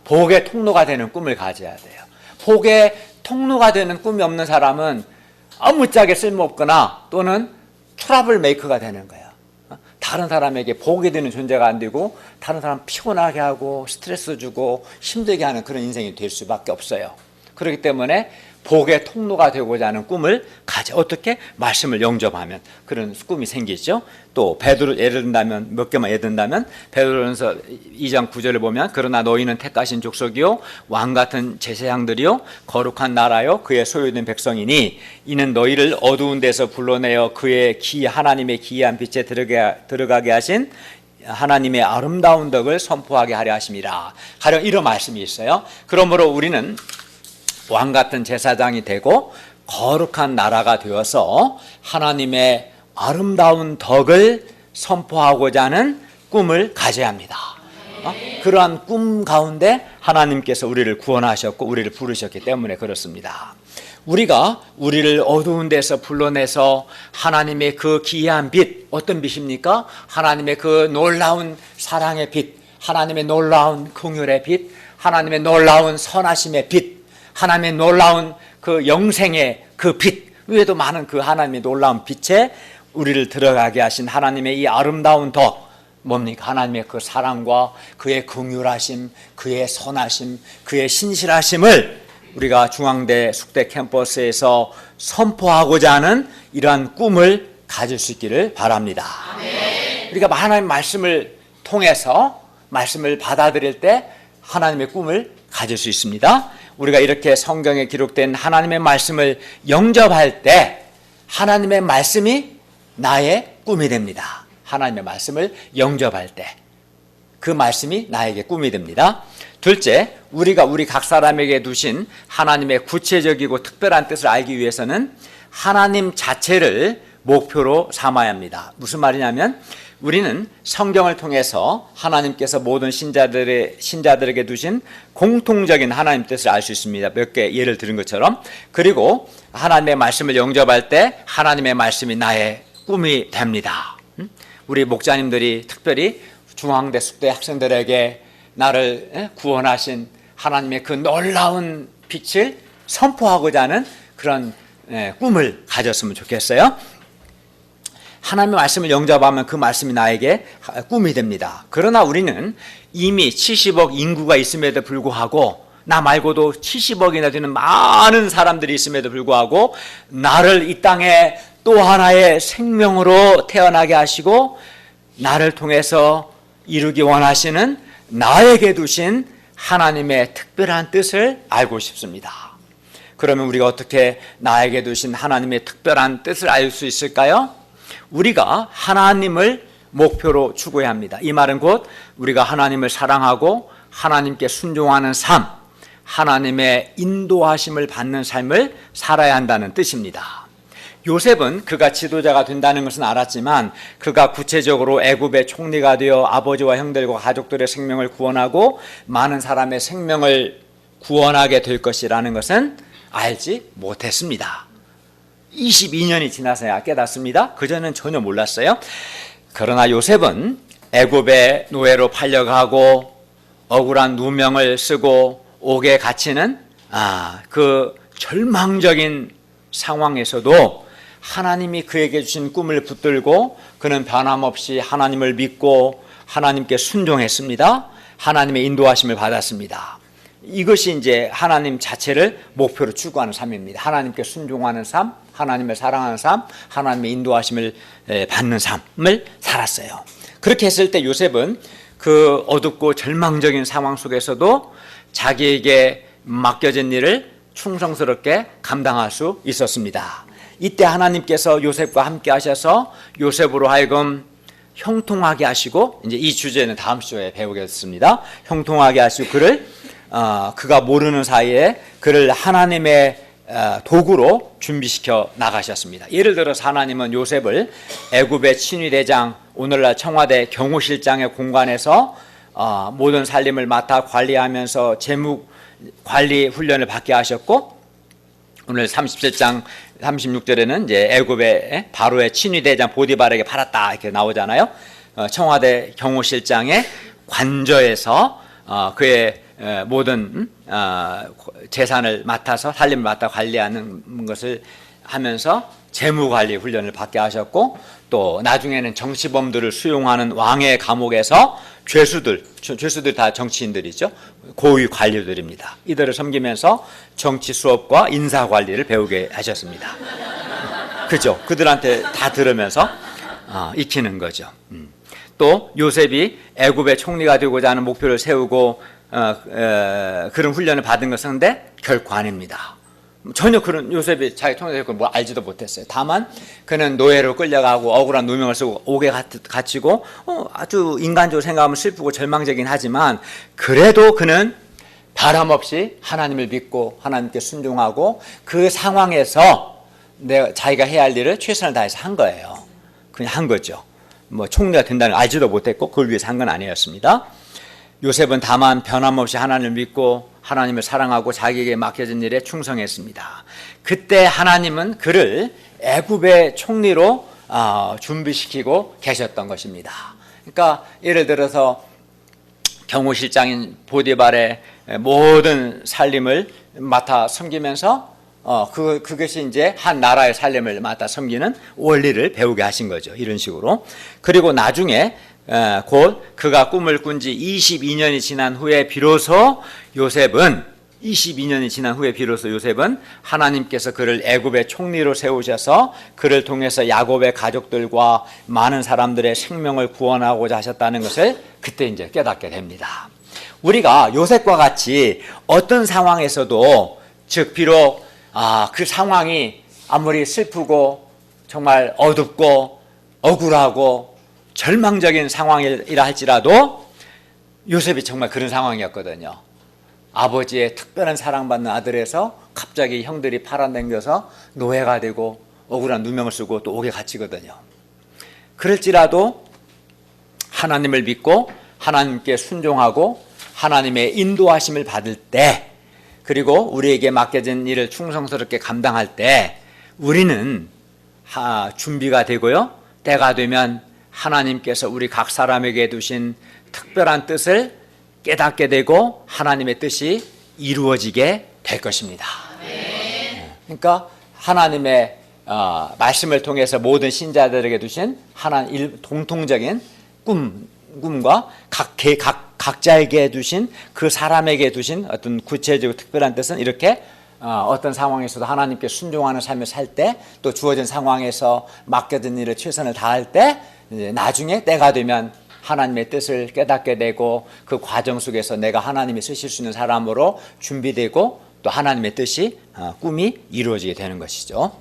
복의 통로가 되는 꿈을 가져야 돼요. 복의 통로가 되는 꿈이 없는 사람은 아무짝에 쓸모없거나 또는 트러블 메이커가 되는 거예요. 다른 사람에게 복이 되는 존재가 안 되고 다른 사람 피곤하게 하고 스트레스 주고 힘들게 하는 그런 인생이 될 수밖에 없어요. 그렇기 때문에 복의 통로가 되고자 하는 꿈을 어떻게 말씀을 영접하면 그런 꿈이 생기죠. 또 베드로 예를 든다면 몇 개만 예를 든다면 베드로전서 2장 9절을 보면 그러나 너희는 택하신 족속이요 왕 같은 제사장들이요 거룩한 나라요 그의 소유된 백성이니 이는 너희를 어두운 데서 불러내어 그의 하나님의 기이한 빛에 들어가게 하신 하나님의 아름다운 덕을 선포하게 하려 하심이라. 가령 이런 말씀이 있어요. 그러므로 우리는 왕 같은 제사장이 되고 거룩한 나라가 되어서 하나님의 아름다운 덕을 선포하고자 하는 꿈을 가져야 합니다. 그러한 꿈 가운데 하나님께서 우리를 구원하셨고 우리를 부르셨기 때문에 그렇습니다. 우리가 우리를 어두운 데서 불러내서 하나님의 그 기이한 빛, 어떤 빛입니까? 하나님의 그 놀라운 사랑의 빛, 하나님의 놀라운 긍휼의 빛, 하나님의 놀라운 선하심의 빛, 하나님의 놀라운 그 영생의 그 빛 외에도 많은 그 하나님의 놀라운 빛에 우리를 들어가게 하신 하나님의 이 아름다운 덕 뭡니까? 하나님의 그 사랑과 그의 긍휼하심, 그의 선하심, 그의 신실하심을 우리가 중앙대 숙대 캠퍼스에서 선포하고자 하는 이러한 꿈을 가질 수 있기를 바랍니다. 우리가 하나님의 말씀을 통해서 말씀을 받아들일 때 하나님의 꿈을 가질 수 있습니다. 우리가 이렇게 성경에 기록된 하나님의 말씀을 영접할 때 하나님의 말씀이 나의 꿈이 됩니다. 하나님의 말씀을 영접할 때 그 말씀이 나에게 꿈이 됩니다. 둘째, 우리가 우리 각 사람에게 두신 하나님의 구체적이고 특별한 뜻을 알기 위해서는 하나님 자체를 목표로 삼아야 합니다. 무슨 말이냐면 우리는 성경을 통해서 하나님께서 모든 신자들에게 두신 공통적인 하나님 뜻을 알 수 있습니다. 몇 개 예를 들은 것처럼. 그리고 하나님의 말씀을 영접할 때 하나님의 말씀이 나의 꿈이 됩니다. 우리 목자님들이 특별히 중앙대 숙대 학생들에게 나를 구원하신 하나님의 그 놀라운 빛을 선포하고자 하는 그런 꿈을 가졌으면 좋겠어요. 하나님의 말씀을 영접하면 그 말씀이 나에게 꿈이 됩니다. 그러나 우리는 이미 70억 인구가 있음에도 불구하고 나 말고도 70억이나 되는 많은 사람들이 있음에도 불구하고 나를 이 땅에 또 하나의 생명으로 태어나게 하시고 나를 통해서 이루기 원하시는 나에게 두신 하나님의 특별한 뜻을 알고 싶습니다. 그러면 우리가 어떻게 나에게 두신 하나님의 특별한 뜻을 알 수 있을까요? 우리가 하나님을 목표로 추구해야 합니다. 이 말은 곧 우리가 하나님을 사랑하고 하나님께 순종하는 삶, 하나님의 인도하심을 받는 삶을 살아야 한다는 뜻입니다. 요셉은 그가 지도자가 된다는 것은 알았지만 그가 구체적으로 애굽의 총리가 되어 아버지와 형들과 가족들의 생명을 구원하고 많은 사람의 생명을 구원하게 될 것이라는 것은 알지 못했습니다. 22년이 지나서야 깨닫습니다. 그전엔 전혀 몰랐어요. 그러나 요셉은 애굽의 노예로 팔려가고 억울한 누명을 쓰고 옥에 갇히는 그 절망적인 상황에서도 하나님이 그에게 주신 꿈을 붙들고 그는 변함없이 하나님을 믿고 하나님께 순종했습니다. 하나님의 인도하심을 받았습니다. 이것이 이제 하나님 자체를 목표로 추구하는 삶입니다. 하나님께 순종하는 삶, 하나님을 사랑하는 삶, 하나님의 인도하심을 받는 삶을 살았어요. 그렇게 했을 때 요셉은 그 어둡고 절망적인 상황 속에서도 자기에게 맡겨진 일을 충성스럽게 감당할 수 있었습니다. 이때 하나님께서 요셉과 함께 하셔서 요셉으로 하여금 형통하게 하시고, 이제 이 주제는 다음 주에 배우겠습니다. 형통하게 하시고 그가 모르는 사이에 그를 하나님의 도구로 준비시켜 나가셨습니다. 예를 들어서 하나님은 요셉을 애굽의 친위대장, 오늘날 청와대 경호실장의 공간에서 모든 살림을 맡아 관리하면서 재무 관리 훈련을 받게 하셨고, 오늘 37장 36절에는 이제 애굽의 바로의 친위대장 보디발에게 팔았다 이렇게 나오잖아요. 청와대 경호실장의 관저에서 그의 모든 재산을 맡아서 살림을 맡아 관리하는 것을 하면서 재무관리 훈련을 받게 하셨고, 또 나중에는 정치범들을 수용하는 왕의 감옥에서 죄수들 다 정치인들이죠. 고위 관료들입니다. 이들을 섬기면서 정치 수업과 인사 관리를 배우게 하셨습니다. 그죠? 그들한테 다 들으면서 익히는 거죠. 또 요셉이 애굽의 총리가 되고자 하는 목표를 세우고 그런 훈련을 받은 것은 근데 결코 아닙니다. 전혀 그런 요셉이 자기 총리가 될 걸 뭐 알지도 못했어요. 다만 그는 노예로 끌려가고 억울한 누명을 쓰고 옥에 갇히고 아주 인간적으로 생각하면 슬프고 절망적이긴 하지만 그래도 그는 바람없이 하나님을 믿고 하나님께 순종하고 그 상황에서 자기가 해야 할 일을 최선을 다해서 한 거예요. 그냥 한 거죠. 뭐 총리가 된다는 걸 알지도 못했고 그걸 위해서 한 건 아니었습니다. 요셉은 다만 변함없이 하나님을 믿고 하나님을 사랑하고 자기에게 맡겨진 일에 충성했습니다. 그때 하나님은 그를 애굽의 총리로 준비시키고 계셨던 것입니다. 그러니까 예를 들어서 경호실장인 보디발의 모든 살림을 맡아 섬기면서 그것이 이제 한 나라의 살림을 맡아 섬기는 원리를 배우게 하신 거죠. 이런 식으로. 그리고 나중에 곧 그가 꿈을 꾼 지 22년이 지난 후에 비로소 요셉은 22년이 지난 후에 비로소 요셉은 하나님께서 그를 애굽의 총리로 세우셔서 그를 통해서 야곱의 가족들과 많은 사람들의 생명을 구원하고자 하셨다는 것을 그때 이제 깨닫게 됩니다. 우리가 요셉과 같이 어떤 상황에서도, 즉 비록 그 상황이 아무리 슬프고 정말 어둡고 억울하고 절망적인 상황이라 할지라도 요셉이 정말 그런 상황이었거든요. 아버지의 특별한 사랑받는 아들에서 갑자기 형들이 팔아당겨서 노예가 되고 억울한 누명을 쓰고 또 옥에 갇히거든요. 그럴지라도 하나님을 믿고 하나님께 순종하고 하나님의 인도하심을 받을 때, 그리고 우리에게 맡겨진 일을 충성스럽게 감당할 때 우리는 준비가 되고요, 때가 되면 하나님께서 우리 각 사람에게 두신 특별한 뜻을 깨닫게 되고 하나님의 뜻이 이루어지게 될 것입니다. 그러니까 하나님의 말씀을 통해서 모든 신자들에게 두신 하나님 공통적인 꿈과 각자에게 두신, 그 사람에게 두신 어떤 구체적이고 특별한 뜻은 이렇게 어떤 상황에서도 하나님께 순종하는 삶을 살 때, 또 주어진 상황에서 맡겨진 일을 최선을 다할 때, 이제 나중에 때가 되면 하나님의 뜻을 깨닫게 되고 그 과정 속에서 내가 하나님이 쓰실 수 있는 사람으로 준비되고 또 하나님의 뜻이, 꿈이 이루어지게 되는 것이죠.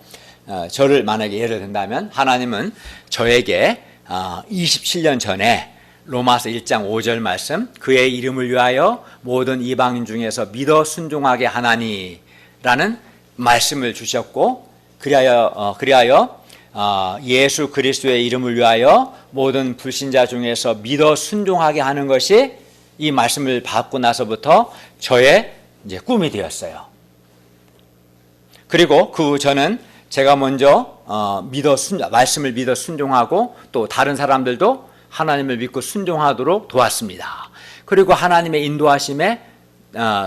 저를 만약에 예를 든다면 하나님은 저에게 27년 전에 로마서 1장 5절 말씀, 그의 이름을 위하여 모든 이방인 중에서 믿어 순종하게 하나니라는 말씀을 주셨고, 그리하여 예수 그리스도의 이름을 위하여 모든 불신자 중에서 믿어 순종하게 하는 것이 이 말씀을 받고 나서부터 저의 이제 꿈이 되었어요. 그리고 그 저는 제가 먼저 말씀을 믿어 순종하고 또 다른 사람들도 하나님을 믿고 순종하도록 도왔습니다. 그리고 하나님의 인도하심에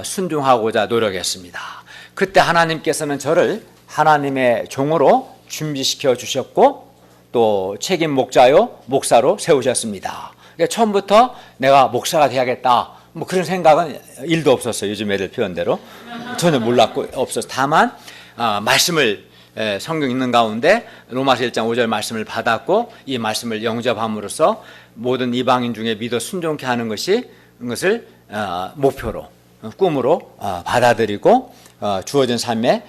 순종하고자 노력했습니다. 그때 하나님께서는 저를 하나님의 종으로 준비시켜 주셨고 또 책임 목사로 세우셨습니다. 그러니까 처음부터 내가 목사가 돼야겠다, 뭐 그런 생각은 1도 없었어요. 요즘 애들 표현대로 전혀 몰랐고 없었어요. 다만 말씀을 성경 읽는 가운데 로마서 1장 5절 말씀을 받았고 이 말씀을 영접함으로써 모든 이방인 중에 믿어 순종케 하는 것을 목표로, 꿈으로 받아들이고 주어진 삶에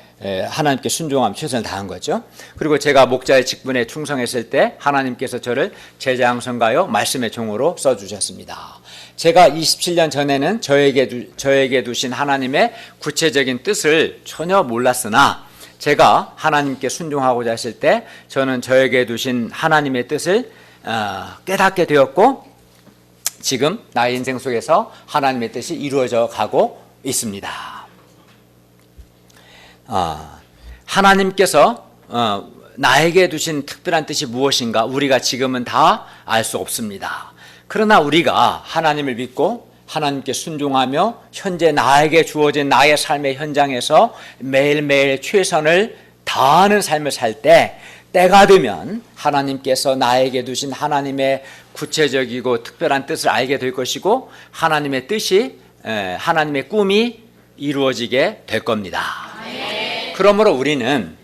하나님께 순종함 최선을 다한 거죠. 그리고 제가 목자의 직분에 충성했을 때 하나님께서 저를 제자 양성가요 말씀의 종으로 써주셨습니다. 제가 27년 전에는 저에게 두신 하나님의 구체적인 뜻을 전혀 몰랐으나 제가 하나님께 순종하고자 했을 때 저는 저에게 두신 하나님의 뜻을 깨닫게 되었고 지금 나의 인생 속에서 하나님의 뜻이 이루어져 가고 있습니다. 하나님께서 나에게 두신 특별한 뜻이 무엇인가 우리가 지금은 다 알 수 없습니다. 그러나 우리가 하나님을 믿고 하나님께 순종하며 현재 나에게 주어진 나의 삶의 현장에서 매일매일 최선을 다하는 삶을 살 때 때가 되면 하나님께서 나에게 두신 하나님의 구체적이고 특별한 뜻을 알게 될 것이고 하나님의 뜻이, 하나님의 꿈이 이루어지게 될 겁니다. 그러므로 우리는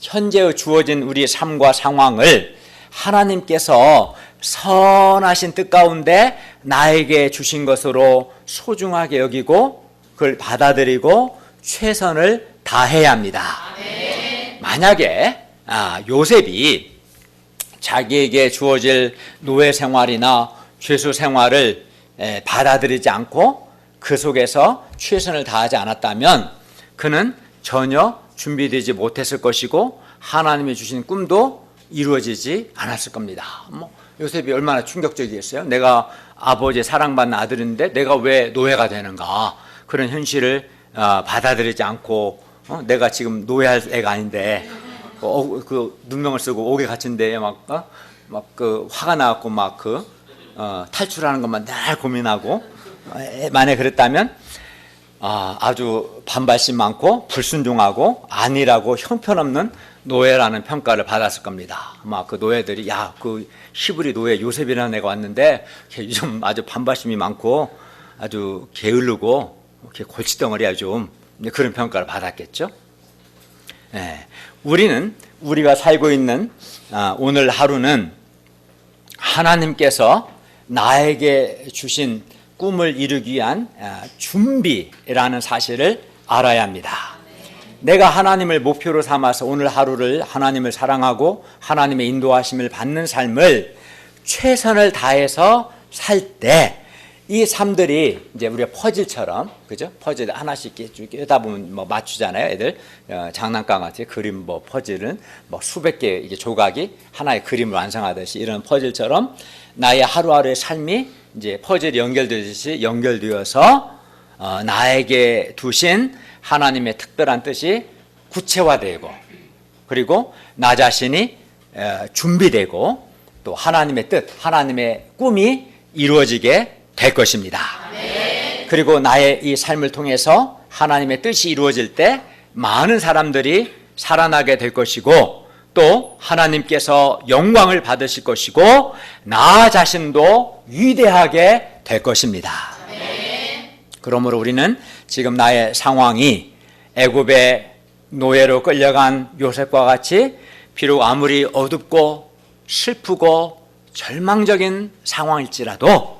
현재의 주어진 우리의 삶과 상황을 하나님께서 선하신 뜻 가운데 나에게 주신 것으로 소중하게 여기고 그걸 받아들이고 최선을 다해야 합니다. 만약에 요셉이 자기에게 주어질 노예 생활이나 죄수 생활을 받아들이지 않고 그 속에서 최선을 다하지 않았다면 그는 전혀 준비되지 못했을 것이고 하나님이 주신 꿈도 이루어지지 않았을 겁니다. 요셉이 얼마나 충격적이겠어요? 내가 아버지의 사랑받는 아들인데 내가 왜 노예가 되는가? 그런 현실을 받아들이지 않고 내가 지금 노예할 애가 아닌데 그 눈명을 쓰고 옥에 갇힌데 막 화가 나갖고 탈출하는 것만 늘 고민하고 만약 그랬다면 아주 반발심 많고 불순종하고 안일하고 형편없는 노예라는 평가를 받았을 겁니다. 아마 그 노예들이 그 히브리 노예 요셉이라는 애가 왔는데 좀 아주 반발심이 많고 아주 게으르고 이렇게 골칫덩어리야 좀 이제 그런 평가를 받았겠죠. 예, 우리가 살고 있는 오늘 하루는 하나님께서 나에게 주신 꿈을 이루기 위한 준비라는 사실을 알아야 합니다. 내가 하나님을 목표로 삼아서 오늘 하루를 하나님을 사랑하고 하나님의 인도하심을 받는 삶을 최선을 다해서 살 때 이 삶들이 이제 우리가 퍼즐처럼, 그죠? 퍼즐 하나씩 깨다 보면 뭐 맞추잖아요, 애들. 장난감 같이 그림 뭐 퍼즐은 뭐 수백 개 이게 조각이 하나의 그림을 완성하듯이 이런 퍼즐처럼 나의 하루하루의 삶이 이제 퍼즐이 연결되듯이 연결되어서 나에게 두신 하나님의 특별한 뜻이 구체화되고, 그리고 나 자신이 준비되고, 또 하나님의 뜻, 하나님의 꿈이 이루어지게 될 것입니다. 그리고 나의 이 삶을 통해서 하나님의 뜻이 이루어질 때 많은 사람들이 살아나게 될 것이고, 또 하나님께서 영광을 받으실 것이고, 나 자신도 위대하게 될 것입니다. 그러므로 우리는 지금 나의 상황이 애굽의 노예로 끌려간 요셉과 같이 비록 아무리 어둡고 슬프고 절망적인 상황일지라도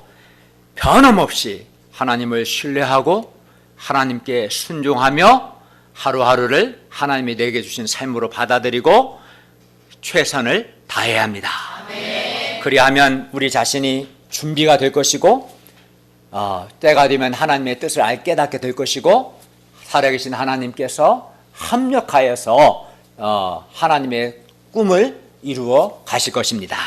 변함없이 하나님을 신뢰하고 하나님께 순종하며 하루하루를 하나님이 내게 주신 삶으로 받아들이고 최선을 다해야 합니다. 그리하면 우리 자신이 준비가 될 것이고, 때가 되면 하나님의 뜻을 깨닫게 될 것이고, 살아계신 하나님께서 합력하여서 하나님의 꿈을 이루어 가실 것입니다.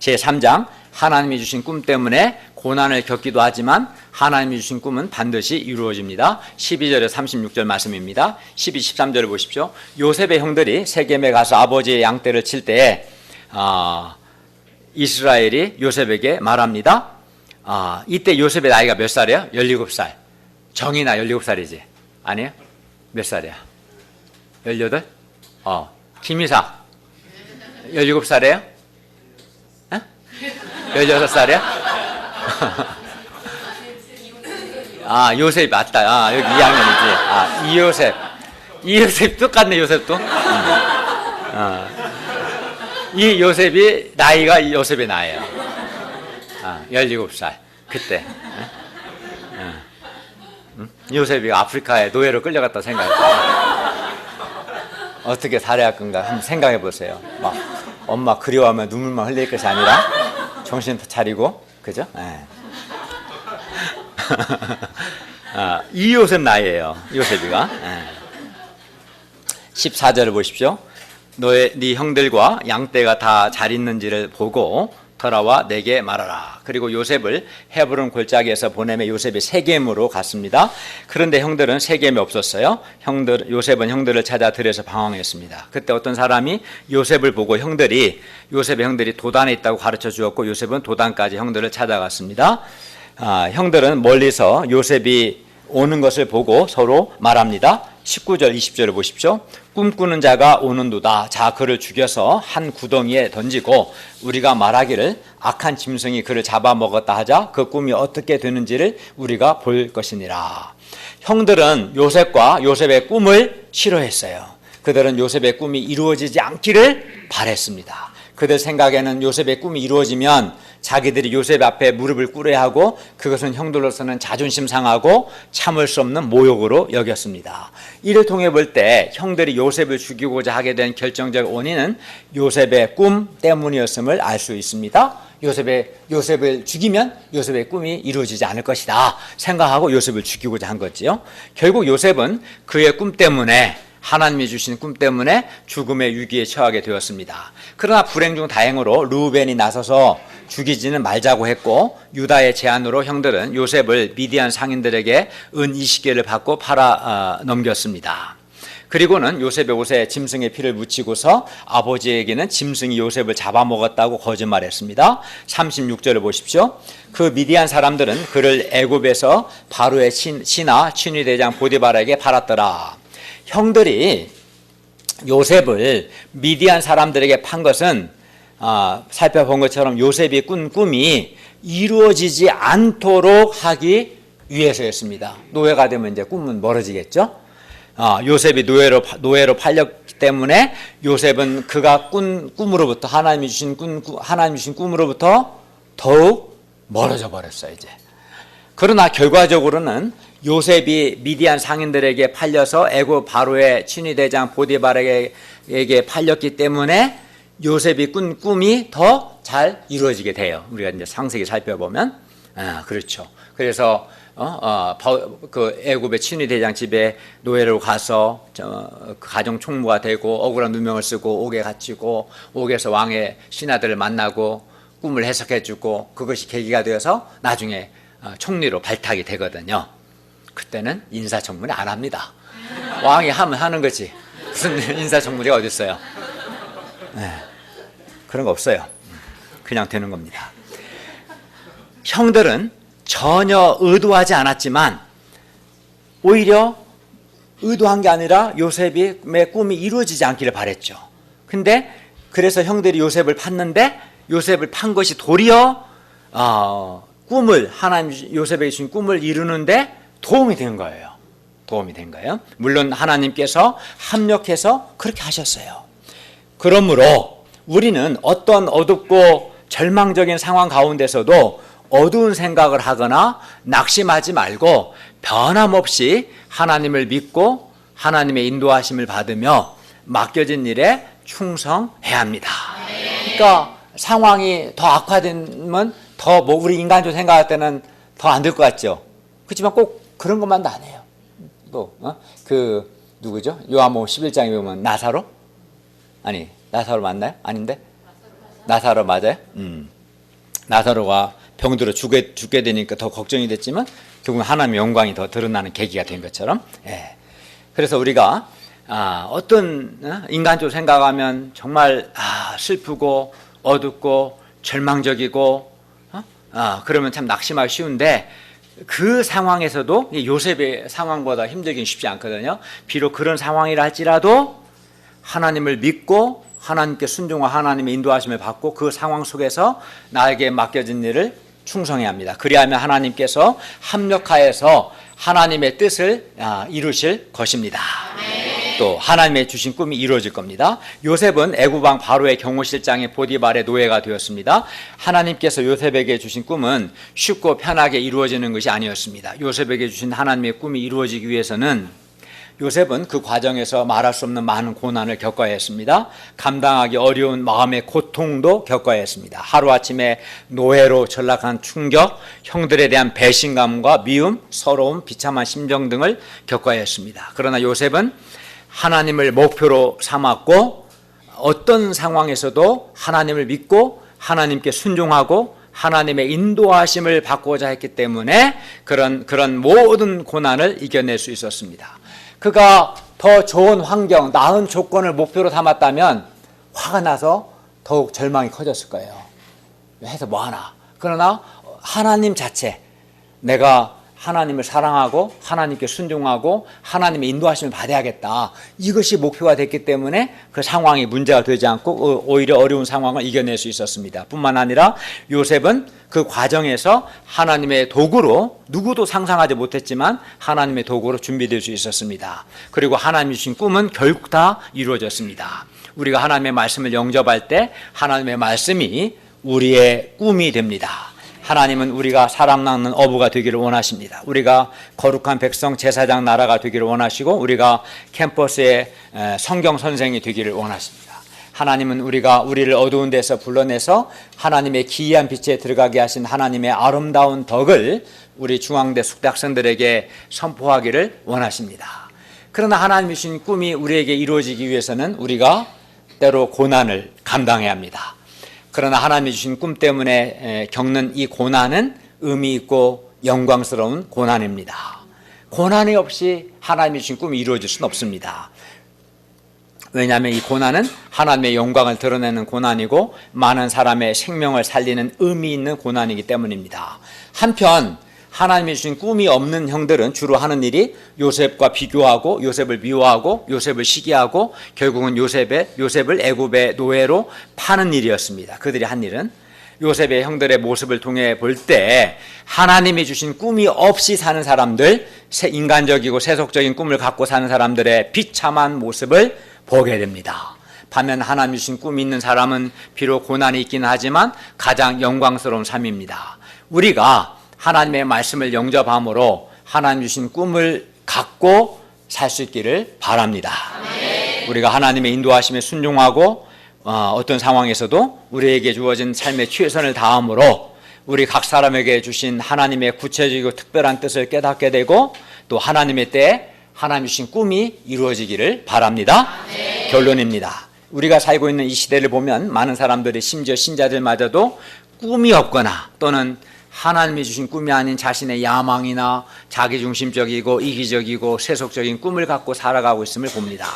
제3장, 하나님이 주신 꿈 때문에 고난을 겪기도 하지만 하나님이 주신 꿈은 반드시 이루어집니다. 12절에 36절 말씀입니다. 12, 13절을 보십시오. 요셉의 형들이 세겜에 가서 아버지의 양떼를 칠 때에 이스라엘이 요셉에게 말합니다. 이때 요셉의 나이가 몇 살이에요? 17살. 정이나 17살이지? 아니에요? 몇 살이야? 18? 김이사 17살이에요? 16살이야? 요셉이 맞다. 여기 2학년이지. 이요셉 똑같네, 요셉도. 이 요셉이 나이가 요셉의 나이에요. 17살. 그때. 요셉이 아프리카에 노예로 끌려갔다 생각해. 어떻게 살아야 건가 한번 생각해 보세요. 막 엄마 그리워하면 눈물만 흘릴 것이 아니라 정신 차리고, 그죠? 이 요셉 나이에요. 요셉이가. 14절을 보십시오. 네 형들과 양떼가 다 잘 있는지를 보고 돌아와 내게 말하라. 그리고 요셉을 헤브론 골짜기에서 보내며 요셉이 세겜으로 갔습니다. 그런데 형들은 세겜에 없었어요. 요셉은 형들을 찾아 들에서 방황했습니다. 그때 어떤 사람이 요셉을 보고 요셉의 형들이 도단에 있다고 가르쳐 주었고, 요셉은 도단까지 형들을 찾아갔습니다. 형들은 멀리서 요셉이 오는 것을 보고 서로 말합니다. 19절 20절을 보십시오. 꿈꾸는 자가 오는도다. 자, 그를 죽여서 한 구덩이에 던지고 우리가 말하기를 악한 짐승이 그를 잡아먹었다 하자 그 꿈이 어떻게 되는지를 우리가 볼 것이니라. 형들은 요셉과 요셉의 꿈을 싫어했어요. 그들은 요셉의 꿈이 이루어지지 않기를 바랬습니다. 그들 생각에는 요셉의 꿈이 이루어지면 자기들이 요셉 앞에 무릎을 꿇어야 하고, 그것은 형들로서는 자존심 상하고 참을 수 없는 모욕으로 여겼습니다. 이를 통해 볼 때 형들이 요셉을 죽이고자 하게 된 결정적 원인은 요셉의 꿈 때문이었음을 알 수 있습니다. 요셉을 죽이면 요셉의 꿈이 이루어지지 않을 것이다 생각하고 요셉을 죽이고자 한 거지요. 결국 요셉은 그의 꿈 때문에, 하나님이 주신 꿈 때문에 죽음의 위기에 처하게 되었습니다. 그러나 불행 중 다행으로 르우벤이 나서서 죽이지는 말자고 했고, 유다의 제안으로 형들은 요셉을 미디안 상인들에게 은 20개를 받고 팔아 넘겼습니다. 그리고는 요셉의 옷에 짐승의 피를 묻히고서 아버지에게는 짐승이 요셉을 잡아먹었다고 거짓말했습니다. 36절을 보십시오. 그 미디안 사람들은 그를 애굽에서 바로의 신하 친위대장 보디발에게 팔았더라. 형들이 요셉을 미디안 사람들에게 판 것은 살펴본 것처럼 요셉이 꾼 꿈이 이루어지지 않도록 하기 위해서였습니다. 노예가 되면 이제 꿈은 멀어지겠죠. 요셉이 노예로 팔렸기 때문에 요셉은 그가 꿈으로부터 하나님이 주신 꿈으로부터 더욱 멀어져 버렸어요. 이제. 그러나 결과적으로는 요셉이 미디안 상인들에게 팔려서 애굽 바로의 친위대장 보디발에게 팔렸기 때문에 요셉이 꾼 꿈이 더 잘 이루어지게 돼요. 우리가 이제 상세히 살펴보면 그렇죠. 그래서 그 애굽의 친위대장 집에 노예로 가서 가정 총무가 되고 억울한 누명을 쓰고 옥에 갇히고 옥에서 왕의 신하들을 만나고 꿈을 해석해주고 그것이 계기가 되어서 나중에 총리로 발탁이 되거든요. 그때는 인사청문회 안 합니다. 왕이 하면 하는 거지. 무슨 인사청문회가 어디 있어요? 그런 거 없어요. 그냥 되는 겁니다. 형들은 전혀 의도하지 않았지만 오히려 의도한 게 아니라 요셉의 꿈이 이루어지지 않기를 바랬죠. 근데 그래서 형들이 요셉을 팠는데 요셉을 판 것이 도리어 하나님 요셉에게 주신 꿈을 이루는데 도움이 된 거예요. 물론 하나님께서 합력해서 그렇게 하셨어요. 그러므로 우리는 어떤 어둡고 절망적인 상황 가운데서도 어두운 생각을 하거나 낙심하지 말고 변함없이 하나님을 믿고 하나님의 인도하심을 받으며 맡겨진 일에 충성해야 합니다. 그러니까 상황이 더 악화되면 더 우리 인간적으로 생각할 때는 더 안 될 것 같죠. 그렇지만 꼭 그런 것만도 안 해요. 또 누구죠? 요한복음 11장에 보면 나사로 맞나요? 아닌데? 나사로 맞아요? 나사로가 병들어 죽게 되니까 더 걱정이 됐지만 결국 하나님의 영광이 더 드러나는 계기가 된 것처럼. 그래서 우리가 어떤 인간적으로 생각하면 정말 슬프고 어둡고 절망적이고 그러면 참 낙심하기 쉬운데 그 상황에서도 요셉의 상황보다 힘들긴 쉽지 않거든요. 비록 그런 상황이라 할지라도 하나님을 믿고 하나님께 순종과 하나님의 인도하심을 받고 그 상황 속에서 나에게 맡겨진 일을 충성해야 합니다. 그리하면 하나님께서 합력하여서 하나님의 뜻을 이루실 것입니다. 또 하나님의 주신 꿈이 이루어질 겁니다. 요셉은 애굽왕 바로의 경호실장의 보디발의 노예가 되었습니다. 하나님께서 요셉에게 주신 꿈은 쉽고 편하게 이루어지는 것이 아니었습니다. 요셉에게 주신 하나님의 꿈이 이루어지기 위해서는 요셉은 그 과정에서 말할 수 없는 많은 고난을 겪어야 했습니다. 감당하기 어려운 마음의 고통도 겪어야 했습니다. 하루아침에 노예로 전락한 충격, 형들에 대한 배신감과 미움, 서러움, 비참한 심정 등을 겪어야 했습니다. 그러나 요셉은 하나님을 목표로 삼았고 어떤 상황에서도 하나님을 믿고 하나님께 순종하고 하나님의 인도하심을 받고자 했기 때문에 그런 모든 고난을 이겨낼 수 있었습니다. 그가 더 좋은 환경, 나은 조건을 목표로 삼았다면 화가 나서 더욱 절망이 커졌을 거예요. 해서 뭐하나. 그러나 하나님 자체, 내가 하나님을 사랑하고 하나님께 순종하고 하나님의 인도하심을 받아야겠다. 이것이 목표가 됐기 때문에 그 상황이 문제가 되지 않고 오히려 어려운 상황을 이겨낼 수 있었습니다. 뿐만 아니라 요셉은 그 과정에서 하나님의 도구로 누구도 상상하지 못했지만 하나님의 도구로 준비될 수 있었습니다. 그리고 하나님이 주신 꿈은 결국 다 이루어졌습니다. 우리가 하나님의 말씀을 영접할 때 하나님의 말씀이 우리의 꿈이 됩니다. 하나님은 우리가 사랑 낳는 어부가 되기를 원하십니다. 우리가 거룩한 백성 제사장 나라가 되기를 원하시고 우리가 캠퍼스의 성경 선생이 되기를 원하십니다. 하나님은 우리를 어두운 데서 불러내서 하나님의 기이한 빛에 들어가게 하신 하나님의 아름다운 덕을 우리 중앙대 숙대학생들에게 선포하기를 원하십니다. 그러나 하나님이 주신 꿈이 우리에게 이루어지기 위해서는 우리가 때로 고난을 감당해야 합니다. 그러나 하나님이 주신 꿈 때문에 겪는 이 고난은 의미 있고 영광스러운 고난입니다. 고난이 없이 하나님이 주신 꿈이 이루어질 수는 없습니다. 왜냐하면 이 고난은 하나님의 영광을 드러내는 고난이고 많은 사람의 생명을 살리는 의미 있는 고난이기 때문입니다. 한편 하나님이 주신 꿈이 없는 형들은 주로 하는 일이 요셉과 비교하고 요셉을 미워하고 요셉을 시기하고 결국은 요셉을 애굽의 노예로 파는 일이었습니다. 그들이 한 일은 요셉의 형들의 모습을 통해 볼 때 하나님이 주신 꿈이 없이 사는 사람들, 인간적이고 세속적인 꿈을 갖고 사는 사람들의 비참한 모습을 보게 됩니다. 반면 하나님 주신 꿈이 있는 사람은 비록 고난이 있긴 하지만 가장 영광스러운 삶입니다. 우리가 하나님의 말씀을 영접함으로 하나님 주신 꿈을 갖고 살 수 있기를 바랍니다. 우리가 하나님의 인도하심에 순종하고 어떤 상황에서도 우리에게 주어진 삶의 최선을 다함으로 우리 각 사람에게 주신 하나님의 구체적이고 특별한 뜻을 깨닫게 되고 또 하나님의 때에 하나님 주신 꿈이 이루어지기를 바랍니다. 결론입니다. 우리가 살고 있는 이 시대를 보면 많은 사람들이 심지어 신자들마저도 꿈이 없거나 또는 하나님이 주신 꿈이 아닌 자신의 야망이나 자기중심적이고 이기적이고 세속적인 꿈을 갖고 살아가고 있음을 봅니다.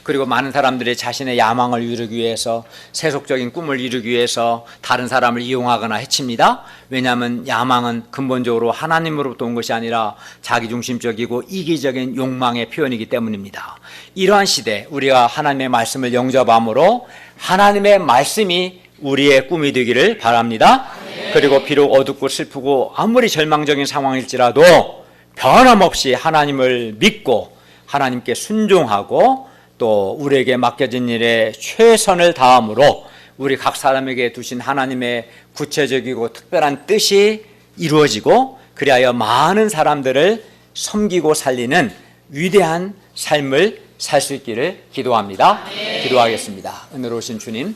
그리고 많은 사람들이 자신의 야망을 이루기 위해서 세속적인 꿈을 이루기 위해서 다른 사람을 이용하거나 해칩니다. 왜냐하면 야망은 근본적으로 하나님으로부터 온 것이 아니라 자기중심적이고 이기적인 욕망의 표현이기 때문입니다. 이러한 시대 우리가 하나님의 말씀을 영접함으로 하나님의 말씀이 우리의 꿈이 되기를 바랍니다. 그리고 비록 어둡고 슬프고 아무리 절망적인 상황일지라도 변함없이 하나님을 믿고 하나님께 순종하고 또 우리에게 맡겨진 일에 최선을 다함으로 우리 각 사람에게 두신 하나님의 구체적이고 특별한 뜻이 이루어지고 그리하여 많은 사람들을 섬기고 살리는 위대한 삶을 살 수 있기를 기도합니다. 기도하겠습니다. 은혜로우신 주님,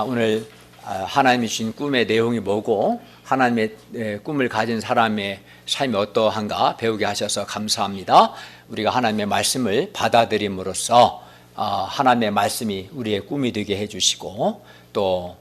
오늘 하나님이 주신 꿈의 내용이 뭐고 하나님의 꿈을 가진 사람의 삶이 어떠한가 배우게 하셔서 감사합니다. 우리가 하나님의 말씀을 받아들임으로써 하나님의 말씀이 우리의 꿈이 되게 해주시고 또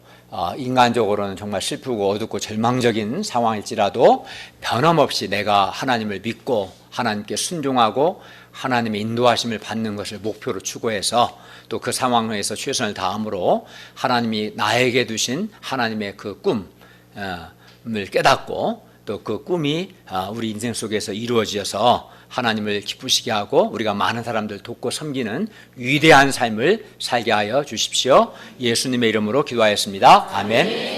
인간적으로는 정말 슬프고 어둡고 절망적인 상황일지라도 변함없이 내가 하나님을 믿고 하나님께 순종하고 하나님의 인도하심을 받는 것을 목표로 추구해서 또 그 상황에서 최선을 다함으로 하나님이 나에게 두신 하나님의 그 꿈을 깨닫고 또 그 꿈이 우리 인생 속에서 이루어져서 하나님을 기쁘시게 하고 우리가 많은 사람들 돕고 섬기는 위대한 삶을 살게 하여 주십시오. 예수님의 이름으로 기도하였습니다. 아멘.